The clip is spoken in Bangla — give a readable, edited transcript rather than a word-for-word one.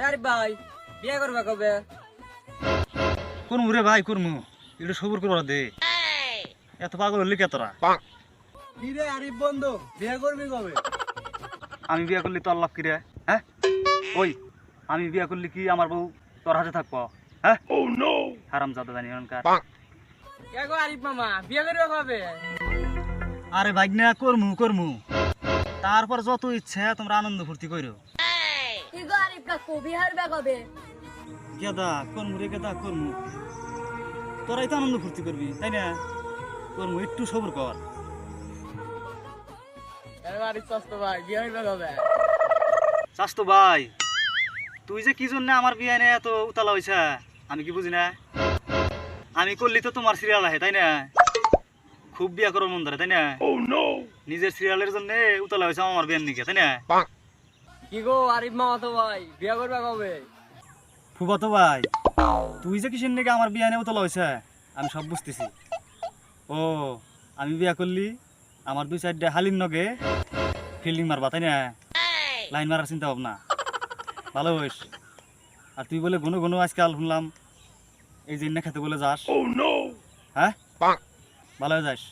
আরে ভাই বিয়ে করবে কবে? করমু রে ভাই করমু, একটু সবুর করে দে। এত পাগল হলি কে তোরা? কি রে আরিফ বন্ধু, বিয়ে করবি কবে? আমি বিয়া করলি তোর লাভ কি রে? হ্যাঁ ওই আমি বিয়া করলি কি আমার বউ তোর হাতে থাকবো? হ্যাঁ হারাম জাদা জানি এখনকার। কে গো আরিফ মামা, বিয়ে করবে কবে? আরে ভাগ্না করমু করমু, তারপর যত ইচ্ছা তোমরা আনন্দ ফুর্তি করো। কি গো আরিফ কাকু বিহার বে কবে? গেদা করমু রে গেদা করমু, তোরাই তো আনন্দ ফুর্তি করবি তাই না? করমু, একটু সবুর কর। আরে আরিফ চাস্তো ভাই, বিয়ে করবে কবে? চাস্তো ভাই, তুই যে কি জন্য আমার বিয়ে নিয়ে এত উতালা হয়েছে আমি কি বুঝি না? আমি করলি তো তোমার সিরিয়াল আহে তাই না? খুব বিয়া করার মন ধরে তাই না? নিজের সিরিয়ালের জন্য উতলা হয়েছে আমার বিয়ের নিকে তাই না? কি গো আরিফ মামা তো ভাই, বিয়ে করবে কবে? ফুফাতো ভাই, তুই যে কিসের নিকে আমার বিয়ে নিয়ে উতলা হয়েছে আমি সব বুঝতেছি। ও আমি বিয়া করলি আমার 2-4টা হালির নগে ফিল্ডিং মারবা তাই না? লাইন মারার চিন্তা ভাবনা ভালো হইস। আর তুই বলে ঘন ঘন আজকাল শুনলাম এই যে খেতে বলে যাস। হ্যাঁ ভালো হয়ে যাস।